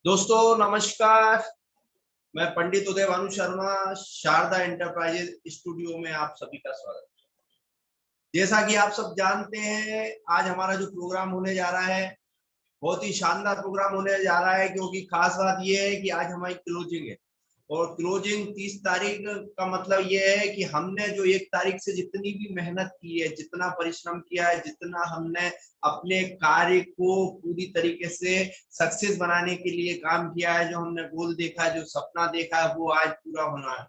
दोस्तों नमस्कार। मैं पंडित उदय भानु शर्मा, शारदा एंटरप्राइजेज स्टूडियो में आप सभी का स्वागत है। जैसा कि आप सब जानते हैं, आज हमारा जो प्रोग्राम होने जा रहा है बहुत ही शानदार प्रोग्राम होने जा रहा है, क्योंकि खास बात यह है कि आज हमारी क्लोजिंग है। और क्लोजिंग 30 तारीख का मतलब ये है कि हमने जो 1 तारीख से जितनी भी मेहनत की है, जितना परिश्रम किया है, जितना हमने अपने कार्य को पूरी तरीके से सक्सेस बनाने के लिए काम किया है, जो हमने गोल देखा है, जो सपना देखा है, वो आज पूरा होना है।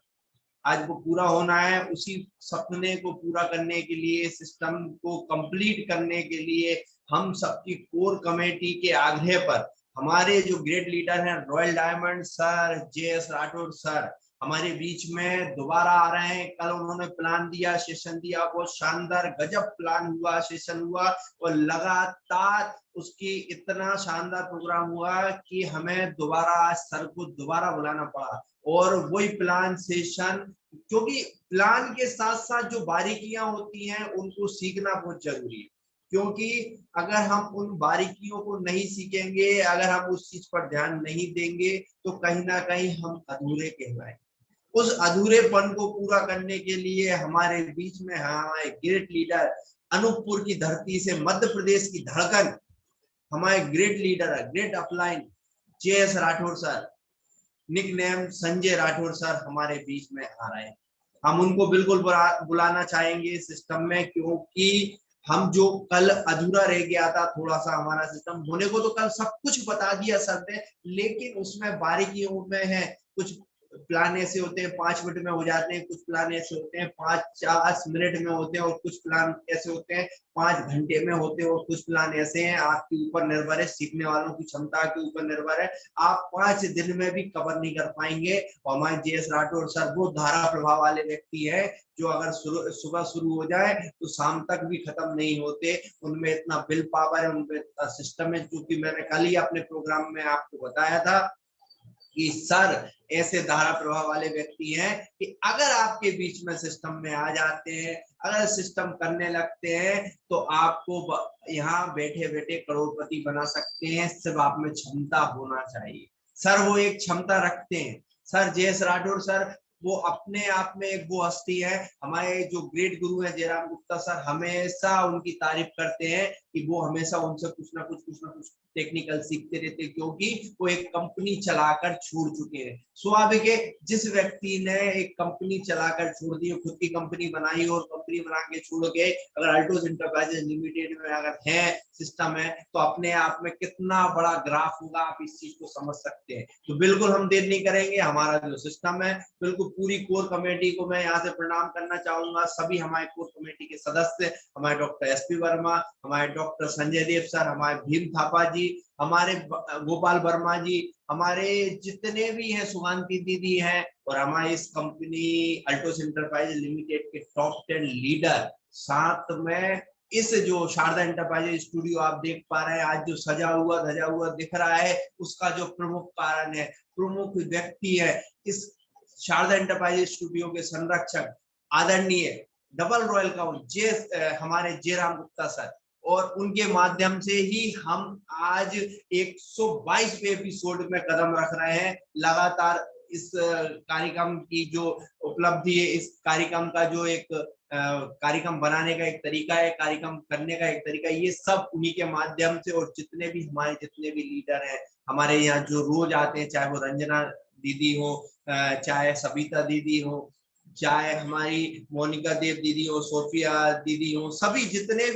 आज वो पूरा होना है। उसी सपने को पूरा करने के लिए, सिस्टम को कंप्लीट करने के लिए हम सबकी कोर कमेटी के आग्रह पर हमारे जो ग्रेट लीडर हैं royal diamond sir, JS Rathore sir हमारे बीच में दोबारा आ रहे हैं। कल उन्होंने प्लान दिया, सेशन दिया, बहुत शानदार गजब प्लान हुआ, सेशन हुआ और लगातार उसकी इतना शानदार प्रोग्राम हुआ कि हमें दोबारा आज सर को दोबारा बुलाना पड़ा। और वही प्लान सेशन, क्योंकि प्लान के साथ साथ जो बारीकियां होती हैं उनको सीखना बहुत जरूरी है। क्योंकि अगर हम उन बारीकियों को नहीं सीखेंगे, अगर हम उस चीज पर ध्यान नहीं देंगे, तो कहीं ना कहीं हम अधूरे कहलाएंगे। उस अधूरेपन को पूरा करने के लिए हमारे बीच में हमारे ग्रेट लीडर, अनूपपुर की धरती से मध्य प्रदेश की धड़कन, हमारे ग्रेट लीडर है, great upline JS Rathore sir, nickname Sanjay Rathore sir हमारे बीच में आ रहे हैं। हम उनको बिल्कुल बुलाना चाहेंगे सिस्टम में, क्योंकि हम जो कल अधूरा रह गया था थोड़ा सा हमारा सिस्टम होने को, तो कल सब कुछ बता दिया सर ने, लेकिन उसमें बारीकियों में है। कुछ प्लान ऐसे होते हैं 5 मिनट में हो जाते हैं, कुछ प्लान ऐसे होते हैं 5-4 मिनट में होते हैं, और कुछ प्लान ऐसे होते हैं 5 घंटे में होते हैं, और कुछ प्लान ऐसे हैं आपके ऊपर निर्भर है, सीखने वालों की क्षमता के ऊपर निर्भर है। आप 5 दिन में भी कवर नहीं कर पाएंगे। और हमारे JS राठौर सर वो धारा प्रभाव वाले व्यक्ति है, जो अगर सुबह शुरू हो जाए तो शाम तक भी खत्म नहीं होते। उनमें इतना विल पावर है, उनमें इतना सिस्टम है। क्योंकि मैंने कल ही अपने प्रोग्राम में आपको बताया था कि सर ऐसे धारा प्रभाव वाले व्यक्ति हैं कि अगर आपके बीच में सिस्टम में आ जाते हैं, अगर सिस्टम करने लगते हैं, तो आपको यहाँ बैठे बैठे करोड़पति बना सकते हैं। सिर्फ आप में क्षमता होना चाहिए। सर वो एक क्षमता रखते हैं। सर JS राठौर सर वो अपने आप में एक वो हस्ती है। हमारे जो ग्रेट गुरु है जयराम गुप्ता सर हमेशा उनकी तारीफ करते हैं कि वो हमेशा उनसे कुछ ना कुछ टेक्निकल सीखते रहते, क्योंकि वो एक कंपनी चलाकर छोड़ चुके हैं। स्वाभाविक है, जिस व्यक्ति ने एक कंपनी चलाकर छोड़ दी, खुद की कंपनी बनाई और कंपनी बना के छोड़ गए, अगर अल्टोस इंटरप्राइजेज लिमिटेड में अगर है सिस्टम है, तो अपने आप में कितना बड़ा ग्राफ होगा, आप इस चीज को समझ सकते हैं। तो बिल्कुल हम देर नहीं करेंगे। हमारा जो सिस्टम है, बिल्कुल पूरी कोर कमेटी को मैं यहाँ से प्रणाम करना चाहूंगा। सभी हमारे कोर कमेटी के सदस्य, हमारे डॉक्टर SP वर्मा, हमारे डॉक्टर संजय देव सर, हमारे भीम थापा जी, हमारे गोपाल वर्मा जी, हमारे जितने भी हैं, सुगांती दीदी हैं, और हमारे इस कंपनी अल्टोस इंटरप्राइज लिमिटेड के टॉप 10 लीडर साथ में। इस जो शारदा एंटरप्राइजेज स्टूडियो आप देख पा रहे हैं, आज जो सजा हुआ धजा हुआ दिख रहा है, उसका जो प्रमुख कारण है, प्रमुख व्यक्ति है इस शारदा एंटरप्राइजेज स्टूडियो के संरक्षक, आदरणीय डबल रॉयल काउंट हमारे जयराम गुप्ता सर। और उनके माध्यम से ही हम आज 122वें एपिसोड में कदम रख रहे हैं। लगातार इस कार्यक्रम की जो उपलब्धि है, इस कार्यक्रम का जो एक कार्यक्रम बनाने का एक तरीका है, कार्यक्रम करने का एक तरीका है, ये सब उन्हीं के माध्यम से। और जितने भी हमारे जितने भी लीडर हैं हमारे यहाँ जो रोज आते हैं, चाहे वो रंजना दीदी हो, चाहे सविता दीदी हो, चाहे हमारी मोनिका देव दीदी हो, सोफिया दीदी हो, सभी जितने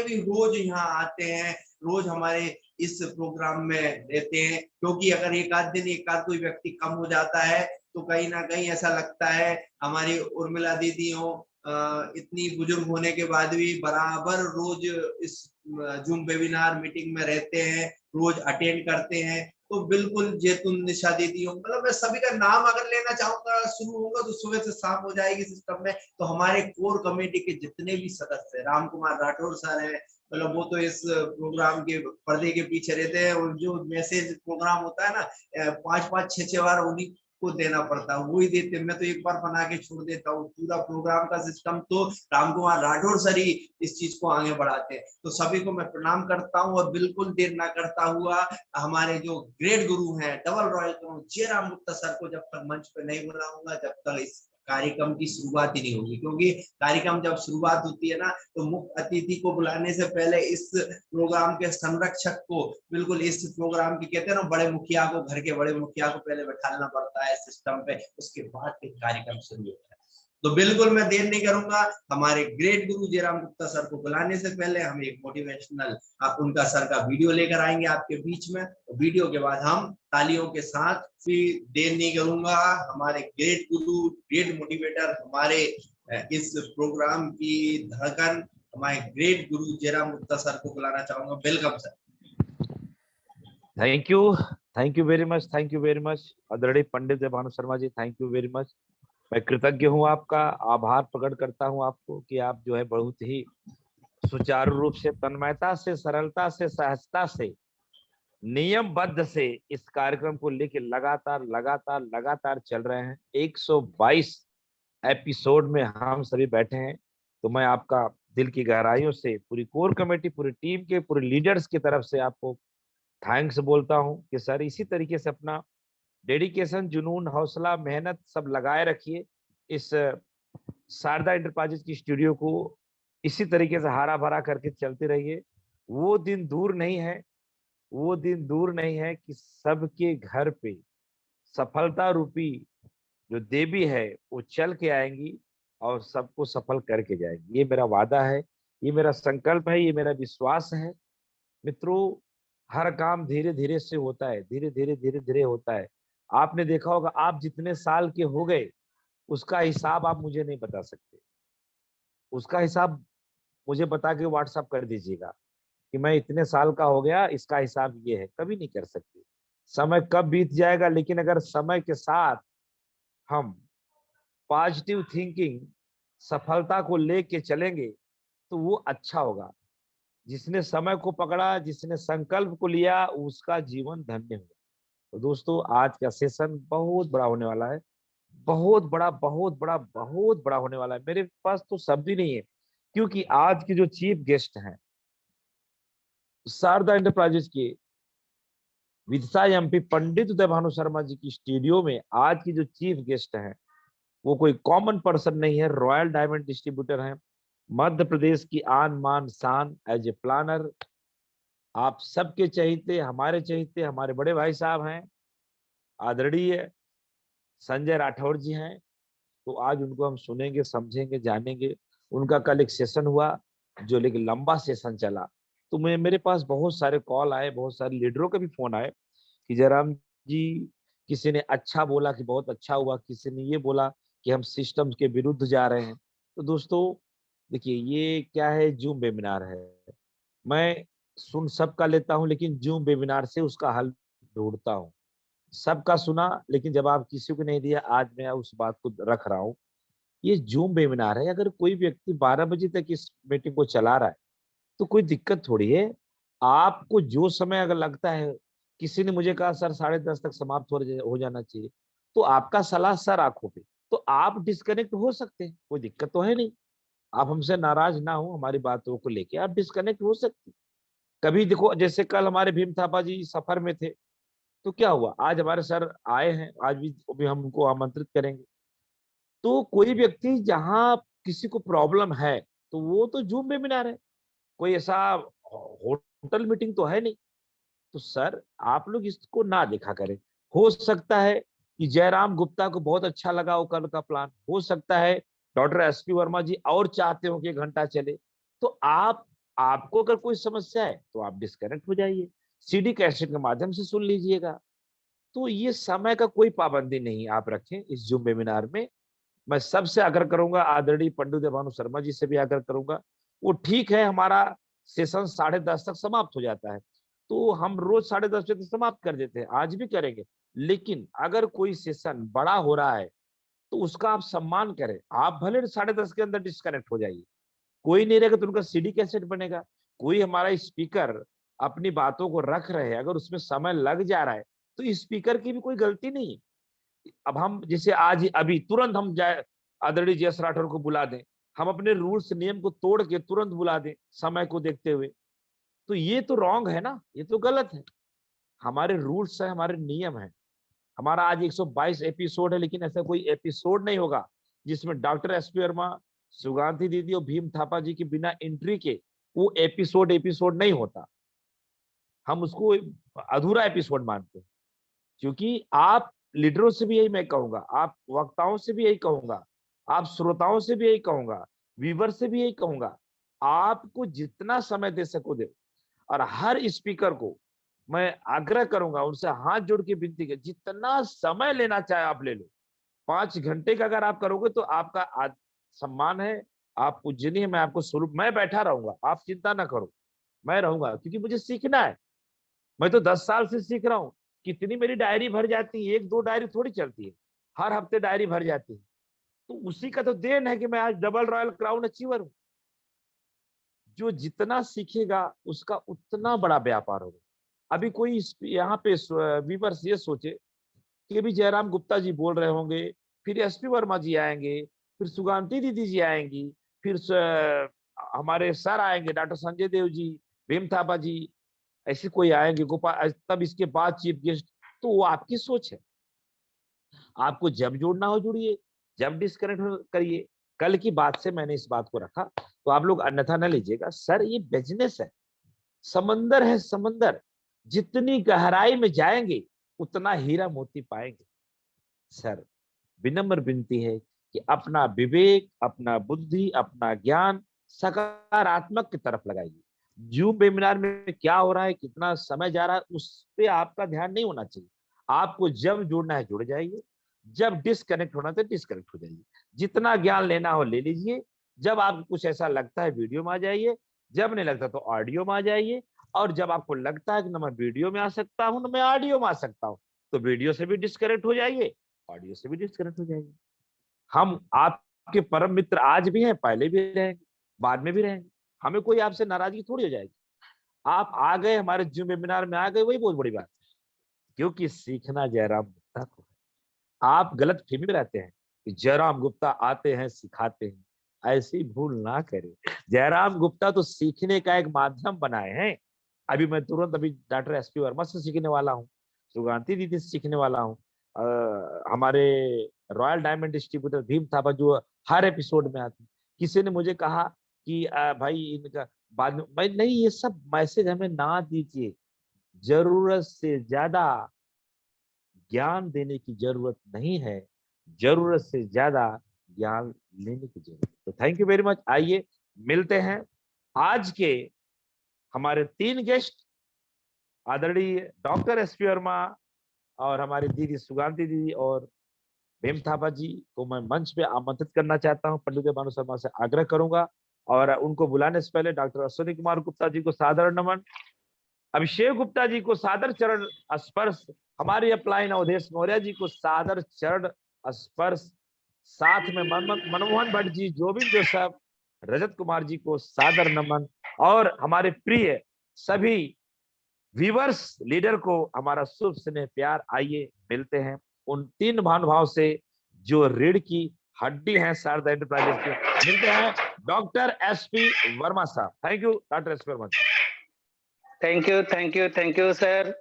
भी रोज यहाँ आते हैं, रोज हमारे इस प्रोग्राम में रहते हैं। क्योंकि अगर एक आध दिन एक आध कोई व्यक्ति कम हो जाता है, तो कहीं ना कहीं ऐसा लगता है। हमारी उर्मिला दीदी हो, इतनी बुजुर्ग होने के बाद भी बराबर रोज इस जूम वेबिनार मीटिंग में रहते हैं, रोज अटेंड करते हैं। तो बिल्कुल जैतून निशा दीदी हो, मतलब मैं सभी का नाम अगर लेना चाहूंगा, शुरू होगा तो सुबह से शाम हो जाएगी सिस्टम में। तो हमारे कोर कमेटी के जितने भी सदस्य हैं, राम कुमार राठौर सर है, मतलब वो तो इस प्रोग्राम के पर्दे के पीछे रहते हैं, और जो मैसेज प्रोग्राम होता है ना, 5-5 6-6 बार उन्हीं को देना पड़ता है, वही देते हैं। मैं तो एक बार बना के छोड़ देता हूँ, पूरा प्रोग्राम का सिस्टम तो रामकुमार राठौड़ सर ही इस चीज को आगे बढ़ाते हैं। तो सभी को मैं प्रणाम करता हूँ और बिल्कुल देर ना करता हुआ हमारे जो ग्रेट गुरु हैं double royal Jairam Gupta sir को जब तक मंच पे नहीं बुलाऊंगा, जब तक इस कार्यक्रम की शुरुआत ही नहीं होगी। क्योंकि कार्यक्रम जब शुरुआत होती है ना, तो मुख्य अतिथि को बुलाने से पहले इस प्रोग्राम के संरक्षक को, बिल्कुल इस प्रोग्राम की कहते हैं ना बड़े मुखिया को, घर के बड़े मुखिया को पहले बैठाना पड़ता है सिस्टम पे, उसके बाद फिर कार्यक्रम शुरू होता है। तो बिल्कुल मैं देर नहीं करूंगा, हमारे ग्रेट गुरु जयराम गुप्ता सर को बुलाने से पहले हम एक मोटिवेशनल आप उनका सर का वीडियो लेकर आएंगे आपके बीच में। तो वीडियो के बाद हम तालियों के साथ, फिर देर नहीं करूंगा, हमारे ग्रेट गुरु, ग्रेट मोटिवेटर, हमारे इस प्रोग्राम की धड़कन, हमारे ग्रेट गुरु जयराम गुप्ता सर को बुलाना चाहूंगा। Welcome sir. Thank you very much, thank you very much आदरणीय पंडित Bhanu Sharma ji, thank you very much. मैं कृतज्ञ हूँ, आपका आभार प्रकट करता हूँ आपको कि आप जो है बहुत ही सुचारू रूप से, तन्मयता से, सरलता से, सहजता से, नियमबद्ध से इस कार्यक्रम को लेके लगातार लगातार लगातार चल रहे हैं। 122 एपिसोड में हम सभी बैठे हैं। तो मैं आपका दिल की गहराइयों से, पूरी कोर कमेटी, पूरी टीम के, पूरे लीडर्स की तरफ से आपको थैंक्स बोलता हूं कि सर इसी तरीके से अपना डेडिकेशन, जुनून, हौसला, मेहनत सब लगाए रखिए। इस शारदा एंटरप्राइजेज की स्टूडियो को इसी तरीके से हरा भरा करके चलते रहिए। वो दिन दूर नहीं है, वो दिन दूर नहीं है कि सबके घर पे सफलता रूपी जो देवी है वो चल के आएंगी और सबको सफल करके जाएंगी। ये मेरा वादा है, ये मेरा संकल्प है, ये मेरा विश्वास है। मित्रों, हर काम धीरे धीरे से होता है, धीरे धीरे धीरे धीरे होता है। आपने देखा होगा, आप जितने साल के हो गए उसका हिसाब आप मुझे नहीं बता सकते। उसका हिसाब मुझे बता के व्हाट्सएप कर दीजिएगा कि मैं इतने साल का हो गया, इसका हिसाब ये है, कभी नहीं कर सकते। समय कब बीत जाएगा, लेकिन अगर समय के साथ हम पॉजिटिव थिंकिंग, सफलता को लेके चलेंगे तो वो अच्छा होगा। जिसने समय को पकड़ा, जिसने संकल्प को लिया, उसका जीवन धन्य हुआ। तो दोस्तों, आज का सेशन बहुत बड़ा होने वाला है, बहुत बड़ा, बहुत बड़ा, बहुत बड़ा होने वाला है। मेरे पास तो शब्द ही नहीं है, क्योंकि आज के जो चीफ गेस्ट हैं शारदा एंटरप्राइजेज के विदिशा एमपी पंडित उदय भानु शर्मा जी की स्टूडियो में आज की जो चीफ गेस्ट हैं वो कोई कॉमन पर्सन नहीं है, रॉयल डायमंड डिस्ट्रीब्यूटर हैं, मध्य प्रदेश की आन मान शान। एज ए प्लानर आप सबके चहीते, हमारे बड़े भाई साहब हैं, आदरणीय संजय राठौड़ जी हैं। तो आज उनको हम सुनेंगे, समझेंगे, जानेंगे। उनका कल एक सेशन हुआ जो लेकिन लंबा सेशन चला। तो मेरे पास बहुत सारे कॉल आए, बहुत सारे लीडरों के भी फोन आए कि जयराम जी, किसी ने अच्छा बोला कि बहुत अच्छा हुआ, किसी ने ये बोला कि हम सिस्टम के विरुद्ध जा रहे हैं। तो दोस्तों देखिए, ये क्या है, जूम वेबिनार है। मैं सुन सबका लेता हूं, लेकिन जूम वेबिनार से उसका हल ढूंढता हूं। सबका सुना, लेकिन जवाब किसी को नहीं दिया। आज मैं उस बात को रख रहा हूं। ये जूम वेबिनार है, अगर कोई व्यक्ति 12 बजे तक इस मीटिंग को चला रहा है तो कोई दिक्कत थोड़ी है। आपको जो समय अगर लगता है, किसी ने मुझे कहा सर 10:30 तक समाप्त हो जाना चाहिए, तो आपका सलाह सर आंखों पे, तो आप डिस्कनेक्ट हो सकते हैं, कोई दिक्कत तो है नहीं। आप हमसे नाराज ना हो, हमारी बातों को लेके आप डिस्कनेक्ट हो सकते हैं। कभी देखो, जैसे कल हमारे भीम थापा जी सफर में थे, तो क्या हुआ, आज हमारे सर आए हैं, आज भी हम उनको आमंत्रित करेंगे। तो कोई व्यक्ति जहां किसी को प्रॉब्लम है तो वो तो जूम वेबिनार है, कोई ऐसा होटल मीटिंग तो है नहीं। तो सर आप लोग इसको ना देखा करें। हो सकता है कि जयराम गुप्ता को बहुत अच्छा लगा हो कल का प्लान, हो सकता है डॉक्टर एसपी वर्मा जी और चाहते हो कि 1 घंटा चले। तो आपको अगर कोई समस्या है तो आप डिस्कनेक्ट हो जाइए, सीडी कैसेट के माध्यम से सुन लीजिएगा। तो ये समय का कोई पाबंदी नहीं आप रखें इस जूम वेबिनार में। मैं सबसे आग्रह करूंगा, आदरणीय पंडित भानु शर्मा जी से भी आग्रह करूंगा। वो ठीक है, हमारा सेशन 10:30 तक समाप्त हो जाता है, तो हम रोज 10:30 बजे तक समाप्त कर देते हैं, आज भी करेंगे। लेकिन अगर कोई सेशन बड़ा हो रहा है तो उसका आप सम्मान करें। आप भले 10:30 के अंदर डिस्कनेक्ट हो जाइए, कोई नहीं रहेगा तो उनका सीडी कैसेट बनेगा। कोई हमारा स्पीकर अपनी बातों को रख रहे हैं, अगर उसमें समय लग जा रहा है तो स्पीकर की भी कोई गलती नहीं है। अब हम जैसे आज अभी तुरंत हम जाए आदरणीय जयेश राठौर को बुला दें, हम अपने रूल्स नियम को तोड़ के तुरंत बुला दें समय को देखते हुए, तो ये तो रॉन्ग है ना, ये तो गलत है। हमारे रूल्स है, हमारे नियम है। हमारा आज 122 एपिसोड है, लेकिन ऐसा कोई एपिसोड नहीं होगा जिसमें डॉक्टर एसपी वर्मा, सुगांधी दीदी और भीम थापा जी के बिना एंट्री के वो एपिसोड नहीं होता। हम उसको अधूरा एपिसोड मानते हैं, क्योंकि आप लीडरों से भी यही मैं कहूंगा, आप वक्ताओं से भी यही कहूंगा, आप श्रोताओं से भी यही कहूंगा, व्यूवर से भी यही कहूंगा, आपको जितना समय दे सको दे। और हर स्पीकर को मैं आग्रह करूंगा, उनसे हाथ जोड़ के विनती कर, जितना समय लेना चाहे आप ले लो। 5 घंटे का अगर आप करोगे तो आपका सम्मान है, आप पूजनीय, मैं आपको स्वरूप, मैं बैठा रहूंगा, आप चिंता ना करो, मैं रहूंगा, क्योंकि मुझे सीखना है। मैं तो 10 साल से सीख रहा हूँ। कितनी मेरी डायरी भर जाती है, 1-2 डायरी थोड़ी चलती है, हर हफ्ते डायरी भर जाती है। तो उसी का तो देन है कि मैं आज डबल रॉयल क्राउन अचीवर हूँ। जो जितना सीखेगा उसका उतना बड़ा व्यापार होगा। अभी कोई यहाँ पे व्यूअर्स ये सोचे कि अभी जयराम गुप्ता जी बोल रहे होंगे, फिर एसपी वर्मा जी आएंगे, फिर सुगांती दीदी जी आएंगी, फिर हमारे सर आएंगे, डॉक्टर संजय देव जी, भीम थापा जी, ऐसे कोई आएंगे गोपाल, तब इसके बाद चीफ गेस्ट। तो वो आपकी सोच है, आपको जब जोड़ना हो जुड़िए, जब डिस्कनेक्ट करिए। कल की बात से मैंने इस बात को रखा, तो आप लोग अन्यथा न लीजिएगा। सर ये बिजनेस है, समंदर है, समंदर जितनी गहराई में जाएंगे उतना हीरा मोती पाएंगे। सर विनम्र विनती है कि अपना विवेक, अपना बुद्धि, अपना ज्ञान सकारात्मक की तरफ लगाइए। जूम वेबिनार में क्या हो रहा है, कितना समय जा रहा है, उस पे आपका ध्यान नहीं होना चाहिए। आपको जब जुड़ना है जुड़ जाइए, जब डिस्कनेक्ट होना है डिस्कनेक्ट हो जाइए। जितना ज्ञान लेना हो ले लीजिए। जब आपको कुछ ऐसा लगता है वीडियो में आ जाइए, जब नहीं लगता तो ऑडियो में आ जाइए। और जब आपको लगता है कि ना मैं वीडियो में आ सकता हूँ, ना मैं ऑडियो में आ सकता हूँ, तो वीडियो से भी डिस्कनेक्ट हो जाइए, ऑडियो से भी डिस्कनेक्ट हो जाएंगे। हम आपके परम मित्र आज भी हैं, पहले भी रहेंगे, बाद में भी रहेंगे। हमें कोई आपसे नाराजगी थोड़ी हो जाएगी। आप आ गए हमारे जूम वेबिनार में, आ गए, वही बहुत बड़ी बात है। क्योंकि सीखना जयराम गुप्ता को है। आप गलत फहमी में रहते हैं कि जयराम गुप्ता आते हैं सिखाते हैं, ऐसी भूल ना करें। जयराम गुप्ता तो सीखने का एक माध्यम बनाए हैं। अभी मैं तुरंत अभी डॉक्टर एसपी वर्मा से सीखने वाला हूँ, सुगांती दीदी से सीखने वाला हूँ, हमारे royal diamond distributor Bhim Thapa जो हर एपिसोड में आते। किसी ने मुझे कहा कि भाई इनका बाद में, भाई नहीं, ये सब मैसेज हमें ना दीजिए। जरूरत से ज्यादा ज्ञान देने की जरूरत नहीं है, जरूरत से ज्यादा ज्ञान लेने की जरूरत। तो थैंक यू वेरी मच। आइए मिलते हैं आज के हमारे 3 गेस्ट, आदरणीय डॉक्टर एसपी वर्मा और हमारी दीदी सुगांती दीदी और भीम थापा जी को मैं मंच पे आमंत्रित करना चाहता हूं। पंडित भानु शर्मा से आग्रह करूंगा, और उनको बुलाने से पहले डॉक्टर अश्विनी कुमार गुप्ता जी को सादर नमन, अभिषेक गुप्ता जी को सादर चरण स्पर्श, हमारे अपलाइन अवधेश मौर्य जी को सादर चरण स्पर्श, साथ में मनमोहन भट्ट जी, जोबिन जोसफ, रजत कुमार जी को सादर नमन, और हमारे प्रिय सभी व्यूवर्स लीडर को हमारा शुभ स्नेह प्यार। आइए मिलते हैं उन 3 महानुभाव से जो रीढ़ की हड्डी है शारदा एंटरप्राइजेस की। मिलते हैं डॉक्टर एसपी वर्मा साहब। Thank you doctor SP Verma. Thank you sir.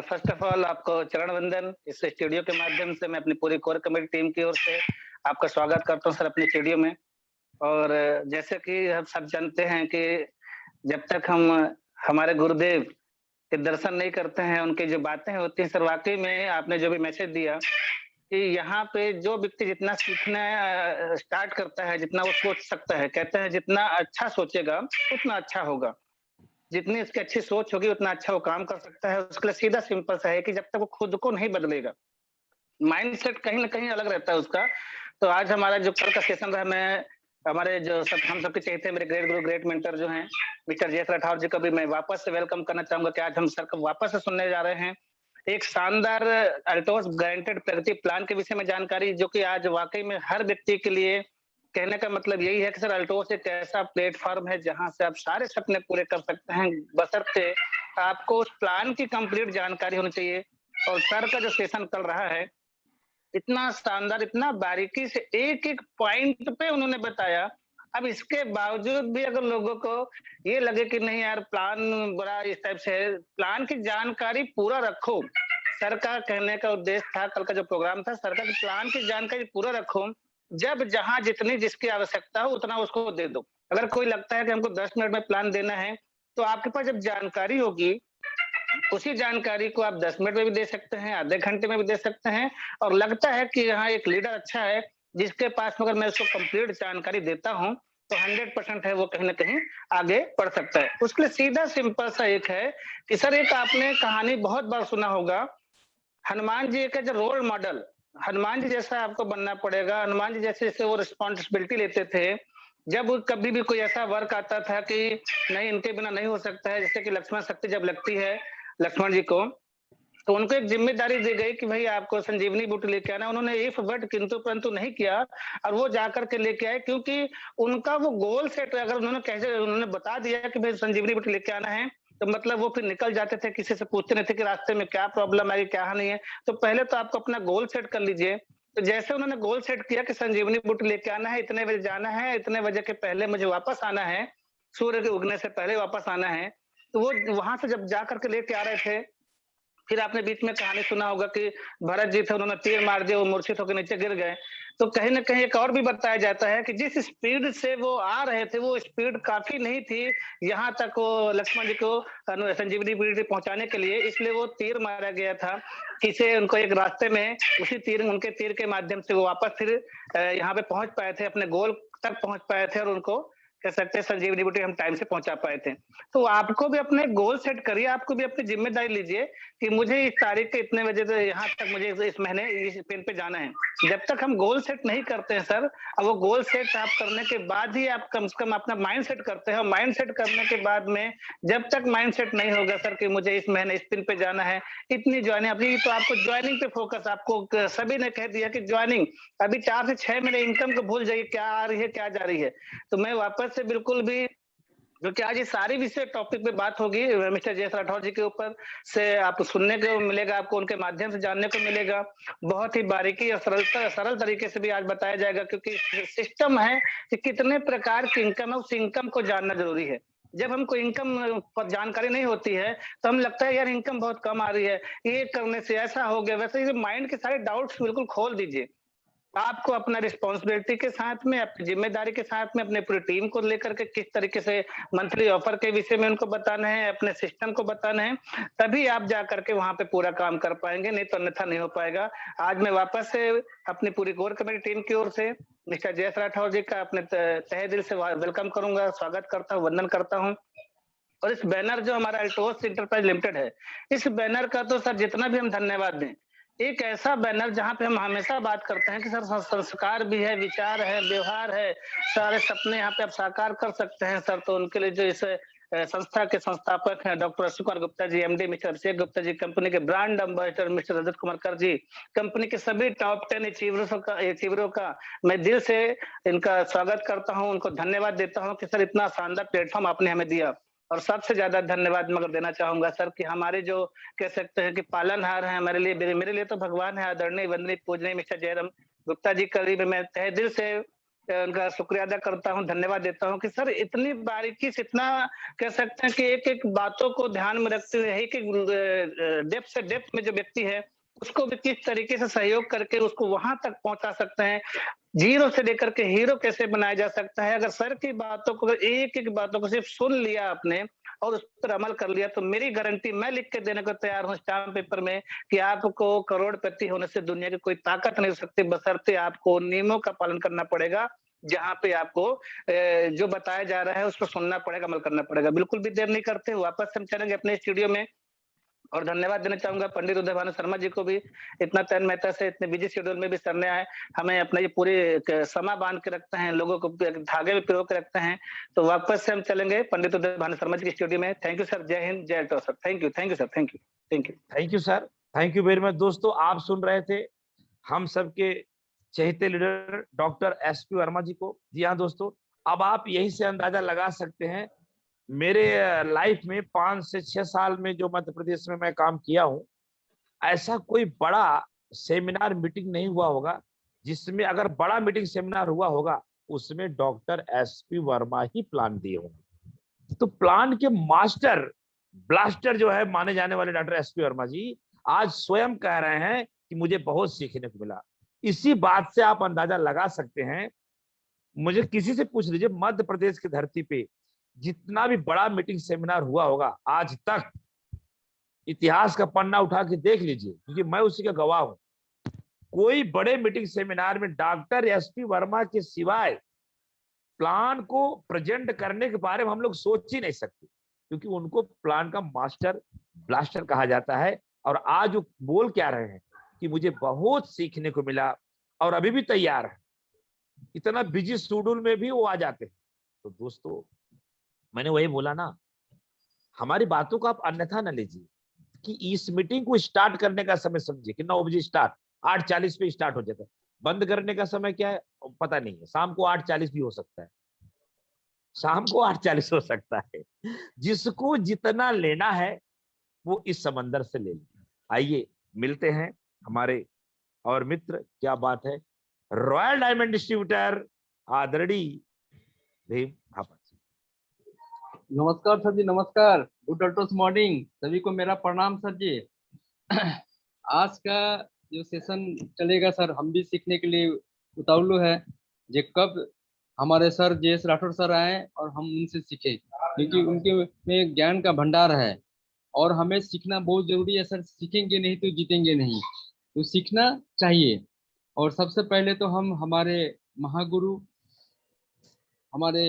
First of all आपको चरण वंदन। इस स्टूडियो के माध्यम से मैं अपनी पूरी कोर कमेटी टीम की ओर से आपका स्वागत करता हूं सर अपने स्टूडियो में। और जैसे कि हम सब जानते हैं कि जब तक हम हमारे गुरुदेव के दर्शन नहीं करते हैं, उनकी जो बातें होती हैं सर, वाकई में आपने जो भी मैसेज दिया कि यहाँ पे जो व्यक्ति जितना सीखना स्टार्ट करता है, जितना वो सोच सकता है, कहते हैं जितना अच्छा सोचेगा उतना अच्छा होगा, जितनी उसकी अच्छी सोच होगी उतना अच्छा वो काम कर सकता है। उसके लिए सीधा सिंपल सा है कि जब तक वो खुद को नहीं बदलेगा, माइंडसेट कहीं ना कहीं अलग रहता है उसका। तो आज हमारा जो कल का सेशन रहा, मैं हमारे जो सब हम सबके चहेते मेरे ग्रेट गुरु ग्रेट मेंटर जो हैं मिस्टर जयेश राठौर जी को भी मैं वापस से वेलकम करना चाहूंगा कि आज हम सर को वापस से सुनने जा रहे हैं एक शानदार अल्टोस गारंटेड प्रगति प्लान के विषय में जानकारी, जो कि आज वाकई में हर व्यक्ति के लिए कहने का मतलब यही है कि सर अल्टोस एक ऐसा प्लेटफॉर्म है जहां से आप सारे सपने पूरे कर सकते हैं, बशर्ते आपको उस प्लान की कंप्लीट जानकारी होनी चाहिए। और सर का जो सेशन चल रहा है इतना शानदार, इतना बारीकी से एक एक पॉइंट पे उन्होंने बताया। अब इसके बावजूद भी अगर लोगों को ये लगे कि नहीं यार प्लान बड़ा इस टाइप से है, प्लान की जानकारी पूरा रखो। सर का कहने का उद्देश्य था, कल का जो प्रोग्राम था सर का, प्लान की जानकारी पूरा रखो, जब जहां जितनी जिसकी आवश्यकता हो उतना उसको दे दो। अगर कोई लगता है कि हमको 10 मिनट में प्लान देना है, तो आपके पास जब जानकारी होगी, उसी जानकारी को आप 10 मिनट में भी दे सकते हैं, आधे घंटे में भी दे सकते हैं। और लगता है कि यहाँ एक लीडर अच्छा है जिसके पास अगर मैं उसको कंप्लीट जानकारी देता हूँ, तो 100% है वो कहीं ना कहीं आगे बढ़ सकता है। उसके लिए सीधा सिंपल सा एक है कि सर, एक आपने कहानी बहुत बार सुना होगा, हनुमान जी का जो रोल मॉडल, हनुमान जी जैसा आपको बनना पड़ेगा। हनुमान जी जैसे वो रिस्पॉन्सिबिलिटी लेते थे। जब कभी भी कोई ऐसा वर्क आता था कि नहीं इनके बिना नहीं हो सकता है, जैसे कि लक्ष्मण शक्ति जब लगती है लक्ष्मण जी को, तो उनको एक जिम्मेदारी दी गई कि भाई आपको संजीवनी बूटी लेके आना। उन्होंने इफ बट किंतु परंतु नहीं किया और वो जाकर के लेके आए, क्योंकि उनका वो गोल सेट, अगर उन्होंने बता दिया कि भाई संजीवनी बूटी लेके आना है, तो मतलब वो फिर निकल जाते थे, किसी से पूछते नहीं थे कि रास्ते में क्या प्रॉब्लम आई क्या नहीं है। तो पहले तो आपको अपना गोल सेट कर लीजिए। तो जैसे उन्होंने गोल सेट किया कि संजीवनी बूटी लेके आना है, इतने बजे जाना है, इतने बजे के पहले मुझे वापस आना है, सूर्य के उगने से पहले वापस आना है, तो वो वहां से जब जाकर के लेके आ रहे थे, फिर आपने बीच में कहानी सुना होगा कि भरत जी थे, उन्होंने तीर मार दिया, वो मूर्छित होकर नीचे गिर गए। तो कहीं ना कहीं एक और भी बताया जाता है कि जिस स्पीड से वो आ रहे थे, वो स्पीड काफी नहीं थी यहाँ तक वो लक्ष्मण जी को संजीवनी बूटी पहुंचाने के लिए, इसलिए वो तीर मारा गया था। किसे उनको एक रास्ते में उसी तीर, उनके तीर के माध्यम से वो वापस फिर यहाँ पे पहुंच पाए थे, अपने गोल तक पहुंच पाए थे, और उनको कह सकते हैं संजीवनी बूटी हम टाइम से पहुंचा पाए थे। तो आपको भी अपने गोल सेट करिए, आपको भी अपनी जिम्मेदारी लीजिए कि मुझे इस तारीख के इतने बजे से यहाँ तक, मुझे इस महीने इस पेन पे जाना है। जब तक हम गोल सेट नहीं करते हैं सर, अब वो गोल सेट आप करने के बाद ही आप कम से कम अपना माइंड सेट करते हैं। माइंड सेट करने के बाद में जब तक माइंड सेट नहीं होगा सर कि मुझे इस महीने इस दिन पे जाना है, इतनी ज्वाइनिंग अभी, तो आपको ज्वाइनिंग पे फोकस, आपको सभी ने कह दिया कि ज्वाइनिंग अभी 4 से 6 महीने इनकम को भूल जाइए, क्या आ रही है क्या जा रही है। तो मैं वापस से बिल्कुल भी, क्योंकि आज ये सारी विषय टॉपिक पे बात होगी मिस्टर जयेश राठौर जी के ऊपर से, आप सुनने को मिलेगा, आपको उनके माध्यम से जानने को मिलेगा। बहुत ही बारीकी और सरल तरीके से भी आज बताया जाएगा, क्योंकि सिस्टम है कि कितने प्रकार की इनकम है, उस इनकम को जानना जरूरी है। जब हमको इनकम पर जानकारी नहीं होती है, तो हम लगता है यार इनकम बहुत कम आ रही है, ये करने से ऐसा हो गया वैसे, ये माइंड के सारे डाउट्स बिल्कुल खोल दीजिए। आपको अपना रिस्पॉन्सिबिलिटी के साथ में, अपनी जिम्मेदारी के साथ में, अपने पूरी टीम को लेकर के किस तरीके से मंथली ऑफर के विषय में उनको बताना है, अपने सिस्टम को बताना है, तभी आप जा करके वहां पे पूरा काम कर पाएंगे, नहीं तो अन्यथा नहीं हो पाएगा। आज मैं वापस से अपनी पूरी कोर कमेटी टीम की ओर से मिस्टर जयेश राठौर जी का अपने तहे दिल से वेलकम करूंगा, स्वागत करता हूँ, वंदन करता हूँ। और इस बैनर जो हमारा अल्टोस इंटरप्राइज लिमिटेड है, इस बैनर का तो सर जितना भी हम धन्यवाद दें, एक ऐसा बैनर जहां पे हम हमेशा बात करते हैं कि सर संस्कार भी है, विचार है, व्यवहार है, सारे सपने यहाँ पे आप साकार कर सकते हैं सर। तो उनके लिए जो इस संस्था के संस्थापक हैं doctor Ashok Kumar Gupta ji, MD mister Abhishek Gupta ji, company के brand ambassador mister Rajat Kumar कर जी, कंपनी के सभी टॉप 10 अचीवरों का मैं दिल से इनका स्वागत करता हूँ, उनको धन्यवाद देता हूँ कि सर इतना शानदार प्लेटफॉर्म आपने हमें दिया। और सबसे ज्यादा धन्यवाद मगर देना चाहूंगा सर कि हमारे जो कह सकते हैं कि पालनहार है हमारे लिए, मेरे लिए तो भगवान है, आदरणीय वंदनीय पूजनीय मिस्टर जयराम गुप्ता जी का भी मैं तहे दिल से उनका शुक्रिया अदा करता हूं, धन्यवाद देता हूं कि सर इतनी बारीकी से, इतना कह सकते हैं कि एक एक बातों को ध्यान में रखते हुए, एक एक डेप्थ से डेप्थ में जो व्यक्ति है उसको भी किस तरीके से सहयोग करके उसको वहां तक पहुंचा सकते हैं, जीरो से लेकर के हीरो कैसे बनाया जा सकता है। अगर सर की बातों को, एक एक बातों को सिर्फ सुन लिया आपने और उस पर अमल कर लिया, तो मेरी गारंटी मैं लिख के देने को तैयार हूँ स्टाम्प पेपर में कि आपको करोड़पति होने से दुनिया की कोई ताकत नहीं हो सकती, बशर्ते आपको नियमों का पालन करना पड़ेगा। जहां पे आपको जो बताया जा रहा है उसको सुनना पड़ेगा, अमल करना पड़ेगा। बिल्कुल भी देर नहीं करते, वापस हम चलेंगे अपने स्टूडियो में। और धन्यवाद देना चाहूंगा पंडित उदय भानु शर्मा जी को भी, इतना तन मेहता से इतने बिजी शेड्यूल में भी सर ने आए, हमें अपना ये पूरे समा बांध के रखते हैं, लोगों को धागे में पिरो के रखते हैं। तो वापस से हम चलेंगे पंडित उदय भानु शर्मा जी के स्टूडियो में। थैंक यू सर, जय हिंद, जय तो sir, thank you sir, thank you, thank you, thank you sir, thank you very much. दोस्तों आप सुन रहे थे हम सबके चहेते लीडर डॉक्टर एसपी वर्मा जी को। जी हाँ दोस्तों, अब आप यही से अंदाजा लगा सकते हैं मेरे लाइफ में 5 से 6 साल में जो मध्य प्रदेश में मैं काम किया हूँ, ऐसा कोई बड़ा सेमिनार मीटिंग नहीं हुआ होगा, जिसमें अगर बड़ा मीटिंग सेमिनार हुआ होगा उसमें डॉक्टर एसपी वर्मा ही प्लान दिए होंगे। तो प्लान के मास्टर ब्लास्टर जो है माने जाने वाले डॉक्टर एसपी वर्मा जी आज स्वयं कह रहे हैं कि मुझे बहुत सीखने को मिला। इसी बात से आप अंदाजा लगा सकते हैं, मुझे किसी से पूछ लीजिए मध्य प्रदेश की धरती पे जितना भी बड़ा मीटिंग सेमिनार हुआ होगा आज तक, इतिहास का पन्ना उठा के देख लीजिए, क्योंकि मैं उसी का गवाह हूं, कोई बड़े मीटिंग सेमिनार में डॉक्टर एसपी वर्मा के सिवाय प्लान को प्रेजेंट करने के बारे में हम लोग सोच ही नहीं सकते, क्योंकि उनको प्लान का मास्टर ब्लास्टर कहा जाता है। और आज वो बोल क्या रहे हैं कि मुझे बहुत सीखने को मिला और अभी भी तैयार है। इतना बिजी शेड्यूल में भी वो आ जाते हैं। तो दोस्तों मैंने वही बोला ना, हमारी बातों को आप अन्यथा न लीजिए कि इस मीटिंग को स्टार्ट करने का समय समझिए कि 9 बजे स्टार्ट, 8:40 पे स्टार्ट हो जाता है। बंद करने का समय क्या है पता नहीं है, शाम को 8:40 भी हो सकता है, शाम को 8:40 हो सकता है। जिसको जितना लेना है वो इस समंदर से ले ले। आइए मिलते हैं हमारे और मित्र, क्या बात है, रॉयल डायमंड डिस्ट्रीब्यूटर आदरणीय भीम थापा जी। नमस्कार सर जी, नमस्कार। गुड अल्ट्रोस मॉर्निंग, सभी को मेरा प्रणाम सर जी। आज का जो सेशन चलेगा सर, हम भी सीखने के लिए उतावलू है जे कब हमारे सर जेएस राठौर सर आए और हम उनसे सीखे, क्योंकि उनके में ज्ञान का भंडार है और हमें सीखना बहुत जरूरी है सर। सीखेंगे नहीं तो जीतेंगे नहीं, तो सीखना चाहिए। और सबसे पहले तो हम हमारे महागुरु हमारे